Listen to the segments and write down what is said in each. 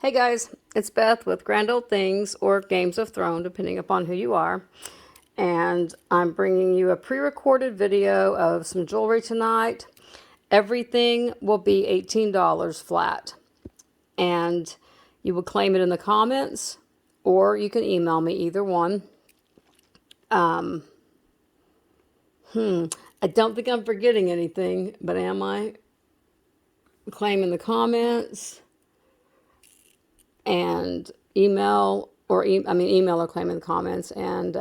Hey guys, it's Beth with Grand Old Things or Games of Thrones, depending upon who you are. And I'm bringing you a pre-recorded video of some jewelry tonight. Everything will be $18 flat. And you will claim it in the comments, or you can email me, either one. I don't think I'm forgetting anything, but am I? Claim in the comments and email or claim in the comments, and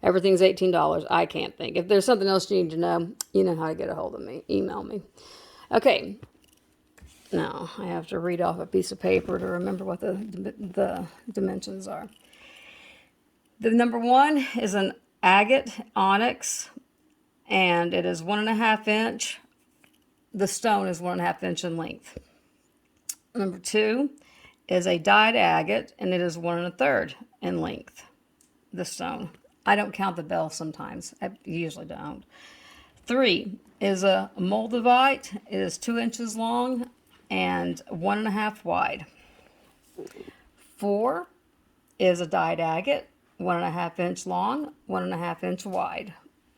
everything's $18. I can't think. If there's something else you need to know, you know how to get a hold of me. Email me. Okay. Now I have to read off a piece of paper to remember what the dimensions are. The number one is an agate onyx, and it is 1.5 inch. The stone is 1.5 inch in length. Number two is a dyed agate, and it is 1 1/3 in length. The stone. I don't count the bell sometimes. I usually don't. 3 is a moldavite. It is 2 inches long and 1.5 wide. 4 is a dyed agate, 1.5 inch long, 1.5 inch wide.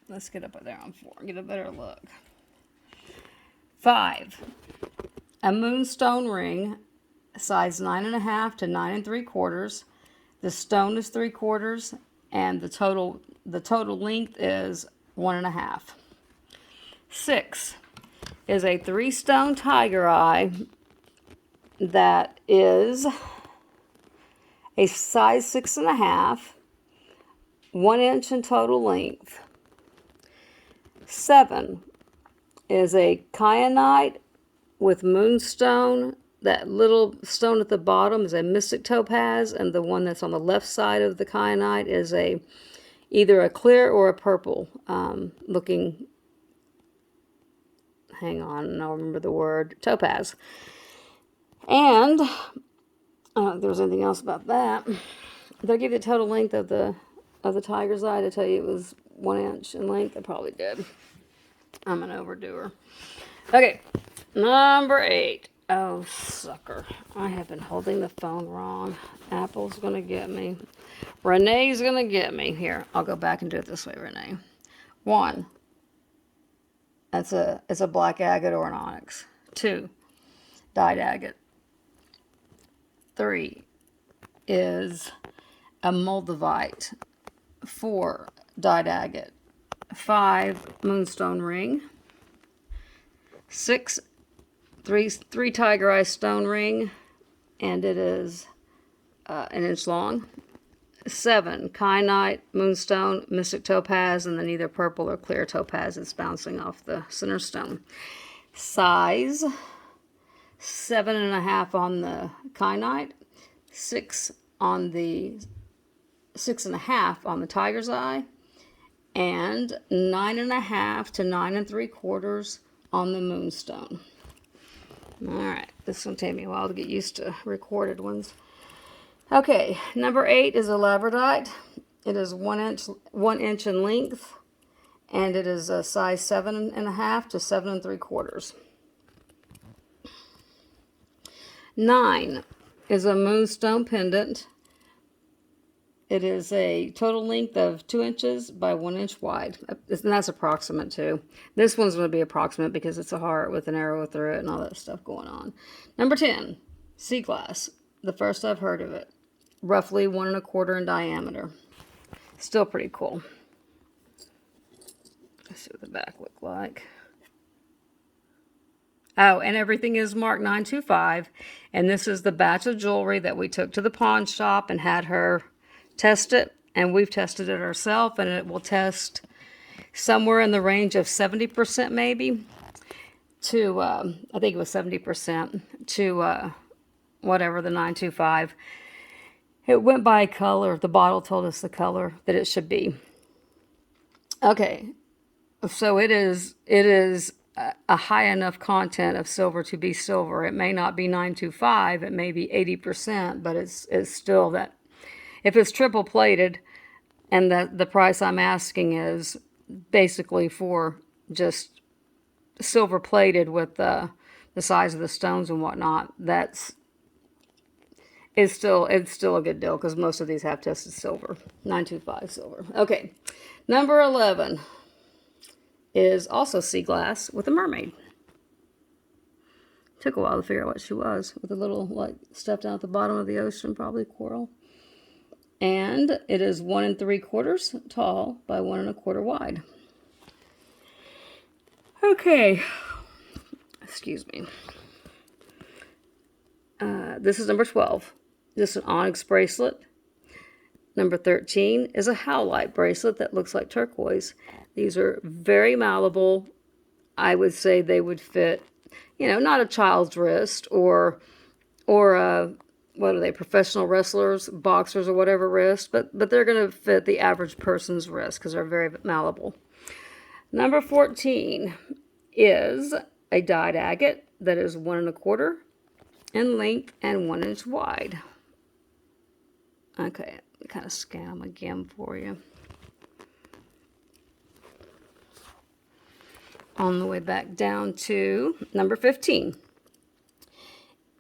Let's get up there on 4 and get a better look. 5, a moonstone ring, size 9.5 to 9 3/4. The stone is 3/4, and the total length is 1.5. 6 is a 3-stone tiger eye that is a size 6.5, 1 inch in total length. 7 is a kyanite with moonstone. That little stone at the bottom is a mystic topaz, and the one that's on the left side of the kyanite is either a clear or a purple looking, hang on, I'll remember the word, topaz. And I don't know if there was anything else about that. Did I give you the total length of the tiger's eye to tell you it was 1 inch in length? I probably did. I'm an overdoer. Okay, number 8. Oh, sucker. I have been holding the phone wrong. Apple's going to get me. Renee's going to get me. Here, I'll go back and do it this way, Renee. 1. It's a black agate or an onyx. 2. Dyed agate. 3 is a moldavite. 4. Dyed agate. 5. Moonstone ring. 6. Three tiger eye stone ring, and it is 1 inch long. 7 kyanite, moonstone, mystic topaz, and then either purple or clear topaz is bouncing off the center stone. Size 7.5 on the kyanite, 6 on the 6.5 on the tiger's eye, and 9.5 to 9 3/4 on the moonstone. Alright, this is going to take me a while to get used to recorded ones. Okay, number 8 is a labradorite. It is 1 inch in length, and it is a size 7.5 to 7 3/4. 9 is a moonstone pendant. It is a total length of 2 inches by 1 inch wide. And that's approximate too. This one's going to be approximate because it's a heart with an arrow through it and all that stuff going on. Number 10, sea glass. The first I've heard of it. Roughly 1 1/4 in diameter. Still pretty cool. Let's see what the back looked like. Oh, and everything is marked 925. And this is the batch of jewelry that we took to the pawn shop and had her test it, and we've tested it ourselves, and it will test somewhere in the range of 70% maybe to I think it was 70% to whatever the 925. It went by color. The bottle told us the color that it should be. Okay, so it is a high enough content of silver to be silver. It may not be 925, it may be 80%, but it's still that. If it's triple plated, and the price I'm asking is basically for just silver plated with the size of the stones and whatnot, that's it's still a good deal because most of these have tested silver. 925 silver. Okay. Number 11 is also sea glass with a mermaid. Took a while to figure out what she was, with a little like stuff down at the bottom of the ocean, probably coral. And it is 1 3/4 tall by 1 1/4 wide. Okay. Excuse me. This is number 12. This is an onyx bracelet. Number 13 is a howlite bracelet that looks like turquoise. These are very malleable. I would say they would fit, not a child's wrist or what are they, professional wrestlers, boxers or whatever wrist, but they're going to fit the average person's wrist because they're very malleable. Number 14 is a dyed agate that is 1 1/4 in length and 1 inch wide. Okay, kind of scan them again for you. On the way back down to number 15.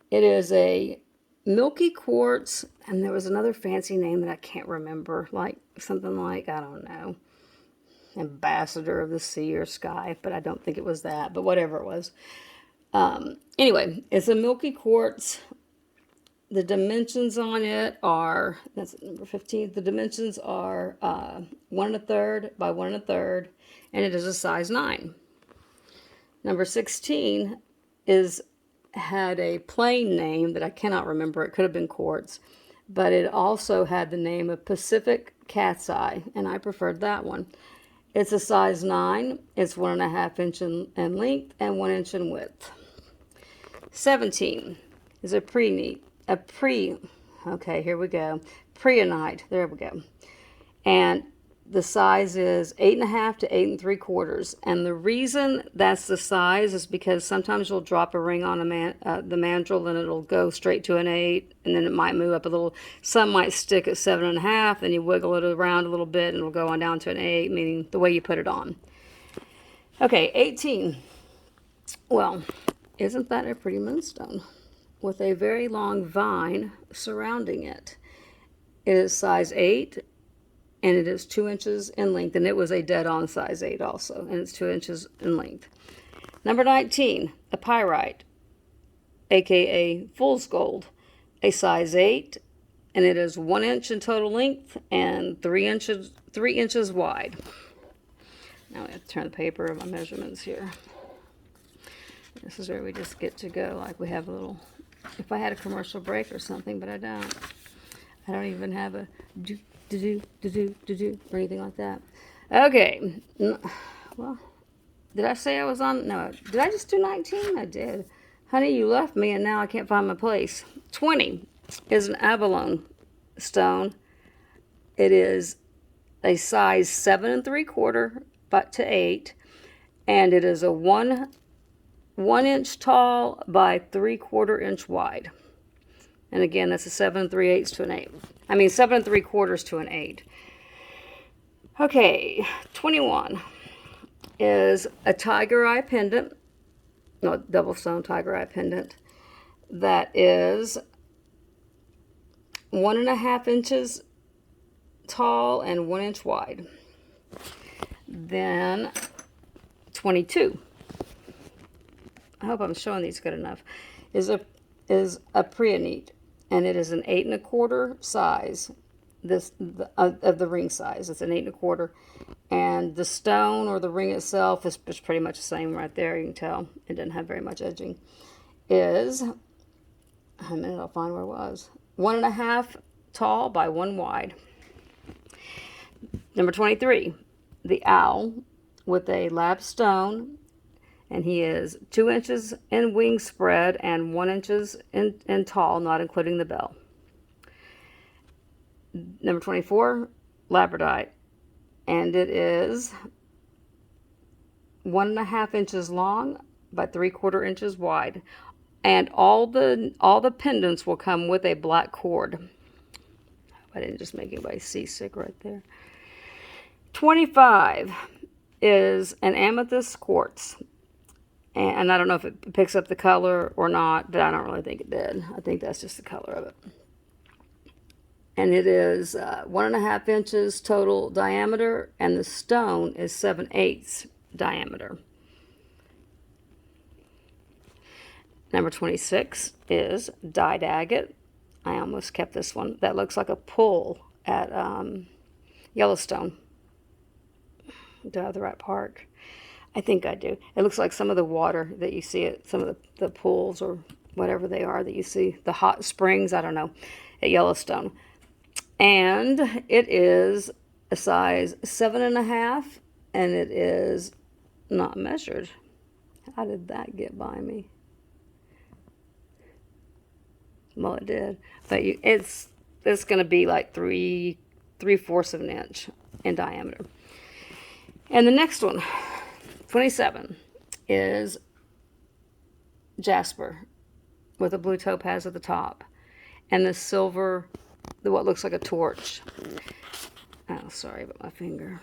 It is a milky quartz, and there was another fancy name that I can't remember, like something like, I don't know, ambassador of the sea or sky, but I don't think it was that, but whatever it was. Anyway, it's a milky quartz. The dimensions on it are, that's number 15, the dimensions are 1 1/3 by 1 1/3, and it is a size 9. Number 16 had a plain name that I cannot remember. It could have been quartz, but it also had the name of Pacific Cat's Eye, and I preferred that one. It's a size 9. It's 1 1/2 inch in length and 1 inch in width. 17 is okay, here we go. Preonite, there we go. And the size is 8 1/2 to 8 3/4. And the reason that's the size is because sometimes you'll drop a ring on the mandrel and it'll go straight to an 8, and then it might move up a little. Some might stick at 7 1/2, then you wiggle it around a little bit and it'll go on down to an 8, meaning the way you put it on. Okay, 18. Well, isn't that a pretty moonstone? With a very long vine surrounding it. It is size 8, and it is 2 inches in length, and it was a dead-on size 8 also, and it's 2 inches in length. Number 19, a pyrite, aka fool's gold, a size 8, and it is 1 inch in total length and 3 inches wide. Now I have to turn the paper of my measurements here. This is where we just get to go, like we have a little, if I had a commercial break or something, but I don't. I don't even have a do or anything like that. Okay. Well, did I say I was on? No. Did I just do 19? I did. Honey, you left me and now I can't find my place. 20 is an abalone stone. It is a size 7 3/4 but to 8, and it is a 1 inch tall by 3/4 inch wide. And again, that's a 7 3/8 to an 8. I mean 7 3/4 to an 8. Okay, 21 is a tiger eye pendant, no, double stone tiger eye pendant that is 1 1/2 inches tall and 1 inch wide. Then 22. I hope I'm showing these good enough. Is a preonite, and it is an 8 1/4 size. Of the ring size, it's an 8 1/4, and the stone or the ring itself is pretty much the same right there. You can tell it didn't have very much edging. Is a minute, I'll find where it was. 1 1/2 tall by 1 wide. Number 23, the owl with a lab stone. And he is 2 inches in wing spread and 1 inch in tall, not including the bell. Number 24, labradorite. And it is 1 1/2 inches long by 3/4 inches wide. And all the pendants will come with a black cord. I didn't just make anybody seasick right there. 25 is an amethyst quartz. And I don't know if it picks up the color or not, but I don't really think it did. I think that's just the color of it. And it is 1.5 inches total diameter, and the stone is 7/8 diameter. Number 26 is dyed agate. I almost kept this one. That looks like a pool at Yellowstone. Do I have the right park? I think I do. It looks like some of the water that you see at some of the pools or whatever they are that you see, the hot springs, I don't know, at Yellowstone. And it is a size 7.5, and it is not measured. How did that get by me? Well, it did. But it's going to be like 3/4 of an inch in diameter. And the next one, 27, is jasper with a blue topaz at the top, and the silver, what looks like a torch. Oh, sorry about my finger.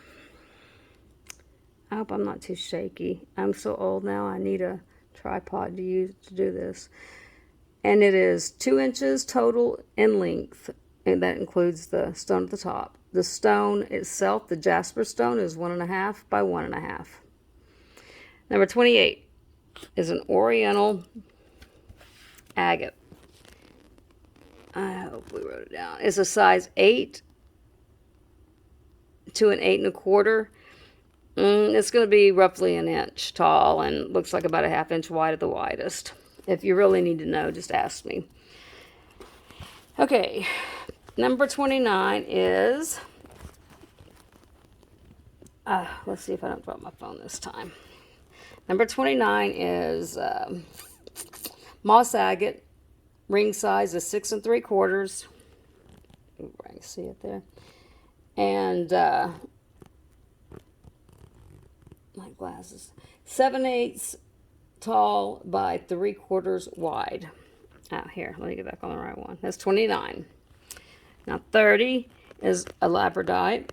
I hope I'm not too shaky. I'm so old now, I need a tripod to use to do this. And it is 2 inches total in length, and that includes the stone at the top. The stone itself, the jasper stone, is 1.5 by 1.5. Number 28 is an oriental agate. I hope we wrote it down. It's a size 8 to an 8.25. It's going to be roughly an inch tall and looks like about a 1/2 inch wide at the widest. If you really need to know, just ask me. Okay, number 29 is, let's see if I don't drop my phone this time. Number 29 is moss agate. Ring size is 6 3/4. Ooh, I can see it there. And my glasses. 7/8 tall by 3/4 wide. Here, let me get back on the right one. That's 29. Now 30 is a labradorite.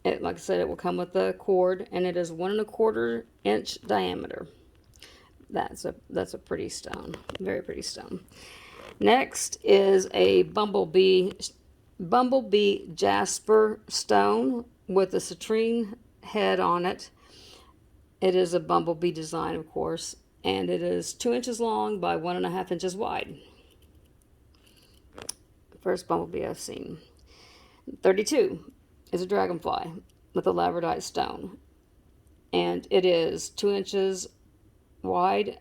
Like I said, it will come with the cord, and it is 1.25 inch diameter. That's a pretty stone, very pretty stone. Next is a bumblebee jasper stone with a citrine head on it. It is a bumblebee design, of course, and it is 2 inches long by 1.5 inches wide. First bumblebee I've seen. 32 is a dragonfly with a labradorite stone, and it is 2 inches wide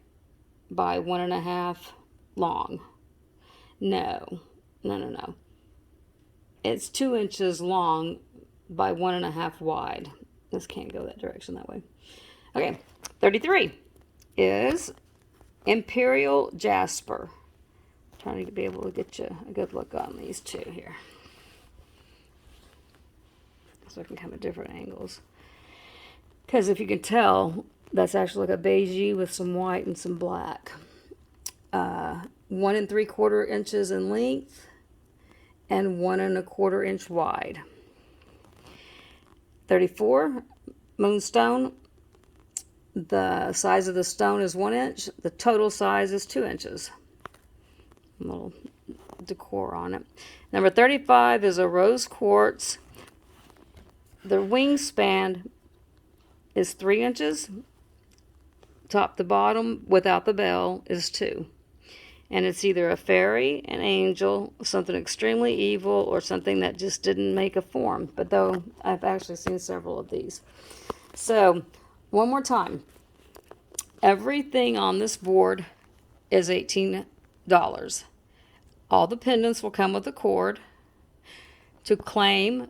by 1.5 long. No. It's 2 inches long by 1.5 wide. This can't go that direction that way. Okay, 33 is imperial jasper. I'm trying to be able to get you a good look on these two here, so I can come at different angles. Because if you can tell, that's actually like a beigey with some white and some black. 1 3/4 inches in length and 1 1/4 inch wide. 34, moonstone. The size of the stone is 1 inch. The total size is 2 inches. A little decor on it. Number 35 is a rose quartz. The wingspan is 3 inches. Top to bottom, without the bell, is 2. And it's either a fairy, an angel, something extremely evil, or something that just didn't make a form. But though, I've actually seen several of these. So, one more time. Everything on this board is $18. All the pendants will come with a cord. To claim,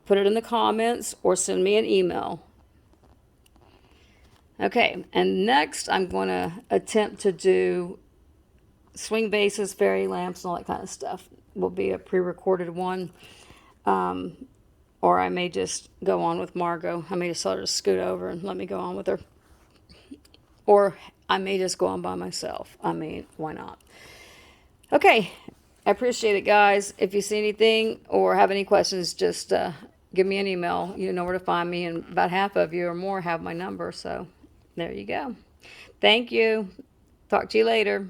put it in the comments or send me an email. Okay, and next I'm going to attempt to do swing bases, fairy lamps, and all that kind of stuff. Will be a pre-recorded one. Or I may just go on with Margot. I may just let her scoot over and let me go on with her. Or I may just go on by myself. I mean, why not? Okay, I appreciate it, guys. If you see anything or have any questions, just give me an email. You know where to find me, and about half of you or more have my number, so there you go. Thank you. Talk to you later.